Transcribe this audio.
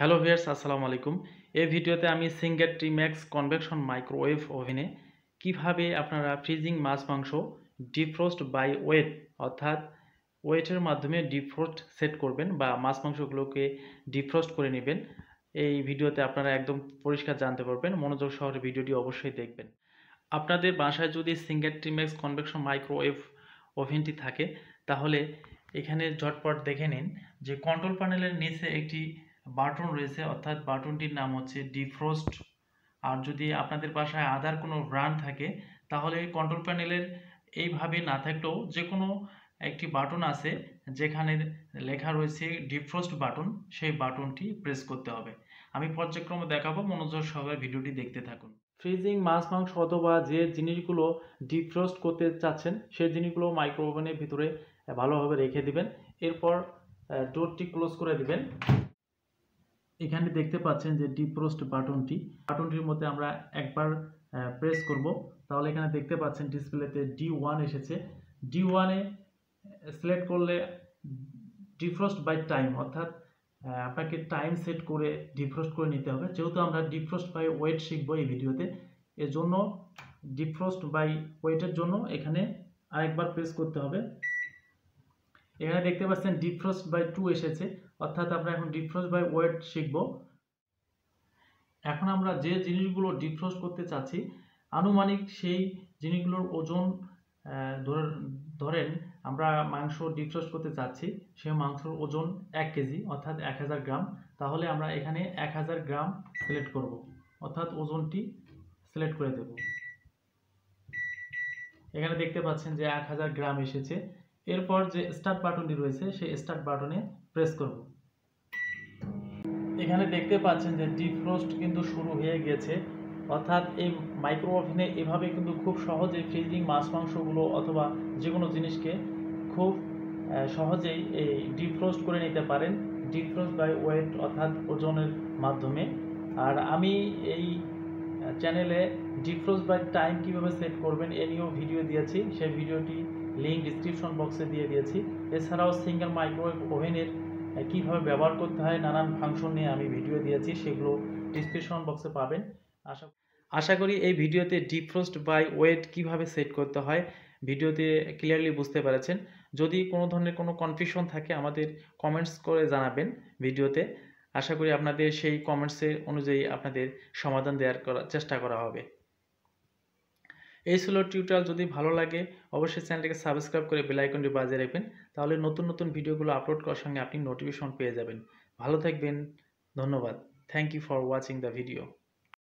Hello viewers, আসসালামু আলাইকুম। এই ভিডিওতে আমি সিঙ্গার টিম্যাক্স কনভেকশন মাইক্রোওয়েভ ওভেনে কিভাবে আপনারা ফ্রিজিং মাছ মাংস ডিফ্রস্ট বাই ওয়েট অর্থাৎ ওয়েটের মাধ্যমে ডিফ্রস্ট সেট করবেন বা মাছ মাংসগুলোকে ডিফ্রস্ট করে নেবেন। এই ভিডিওতে আপনারা একদম পরিষ্কার জানতে পারবেন। মনোযোগ সহকারে ভিডিওটি অবশ্যই দেখবেন। আপনাদের বাসায় যদি সিঙ্গার টিম্যাক্স কনভেকশন মাইক্রোওয়েভ ওভেনটি থাকে তাহলে এখানে ঝটপট দেখে নিন যে কন্ট্রোল প্যানেলের নিচে একটি বাটন রয়েছে, অর্থাৎ বাটনটির নাম হচ্ছে ডিফ্রস্ট। আর যদি আপনাদের বাসায় আদার কোনো ব্র্যান্ড থাকে তাহলে কন্ট্রোল প্যানেলের এইভাবে না থাকলেও যে কোনো একটি বাটন আছে যেখানে লেখা রয়েছে ডিফ্রস্ট বাটন, সেই বাটনটি প্রেস করতে হবে। আমি পর্যায়ক্রমে দেখাবো, মনোযোগ সহকারে ভিডিওটি দেখতে থাকুন। ফ্রিজিং মাছ মাংস অথবা যে জিনিসগুলো ডিফ্রস্ট করতে চাচ্ছেন সেই জিনিসগুলো মাইক্রো ওভেনের ভিতরে ভালোভাবে রেখে দিবেন। এরপর ডোরটি ক্লোজ করে দিবেন। এখানে দেখতে পাচ্ছেন যে ডিফ্রস্ট বাটনটির মধ্যে আমরা একবার প্রেস করব, তাহলে এখানে দেখতে পাচ্ছেন ডিসপ্লেতে D1 এসেছে। D1-এ সিলেক্ট করলে ডিফ্রস্ট বাই টাইম, অর্থাৎ আপনাকে টাইম সেট করে ডিফ্রস্ট করে নিতে হবে। যেহেতু আমরা ডিফ্রস্ট বাই ওয়েট শিখবো এই ভিডিওতে, এর জন্য ডিফ্রস্ট বাই ওয়েটের জন্য এখানে আরেকবার প্রেস করতে হবে। এখানে দেখতে পাচ্ছেন ডিফ্রস্ট বাই 2 এসেছে, অর্থাৎ আমরা এখন ডিফ্রস্ট বাই ওয়েট শিখব। এখন আমরা যে জিনিসগুলো ডিফ্রস্ট করতে চাচ্ছি আনুমানিক সেই জিনিসগুলোর ওজন ধরেন আমরা মাংস ডিফ্রস্ট করতে চাচ্ছি, সেই মাংসের ওজন 1 কেজি অর্থাৎ 1000 গ্রাম। তাহলে আমরা এখানে 1000 গ্রাম সিলেক্ট করব, অর্থাৎ ওজনটি সিলেক্ট করে দেব। এখানে দেখতে পাচ্ছেন যে 1000 গ্রাম এসেছে। এরপর যে স্টার্ট বাটনটি রয়েছে সেই স্টার্ট বাটনে প্রেস করব। এখানে দেখতে পাচ্ছেন যে ডিফ্রস্ট কিন্তু শুরু হয়ে গেছে, অর্থাৎ এই মাইক্রো ওভেনে এভাবে কিন্তু খুব সহজেই ফ্রিজিং মাছ মাংসগুলো অথবা যে কোনো জিনিসকে খুব সহজেই এই ডিফ্রস্ট করে নিতে পারেন ডিফ্রস্ট বাই ওয়েট অর্থাৎ ওজনের মাধ্যমে। আর আমি এই চ্যানেলে ডিফ্রস্ট বাই টাইম কীভাবে সেট করবেন এ নিয়েও ভিডিও দিয়েছি, সেই ভিডিওটি লিঙ্ক ডিসক্রিপশন বক্সে দিয়ে দিয়েছি। এছাড়াও সিঙ্গেল মাইক্রোওয়েভ ওভেনের কীভাবে ব্যবহার করতে হয় নানান ফাংশন নিয়ে আমি ভিডিও দিয়েছি, সেগুলো ডিসক্রিপশন বক্সে পাবেন। আশা করি এই ভিডিওতে ডিফ্রস্ট বাই ওয়েট কীভাবে সেট করতে হয় ভিডিওতে ক্লিয়ারলি বুঝতে পেরেছেন। যদি কোনো ধরনের কোনো কনফিউশন থাকে আমাদের কমেন্টস করে জানাবেন ভিডিওতে। আশা করি আপনাদের সেই কমেন্টসের অনুযায়ী আপনাদের সমাধান দেওয়ার চেষ্টা করা হবে। এই ছিল টিউটোরিয়াল। যদি ভালো লাগে অবশ্যই চ্যানেলটিকে সাবস্ক্রাইব করে বেল আইকনটি বাজিয়ে রাখবেন, তাহলে নতুন নতুন ভিডিওগুলো আপলোড করার সঙ্গে আপনি নোটিফিকেশন পেয়ে যাবেন। ভালো থাকবেন, ধন্যবাদ। Thank you for watching the video.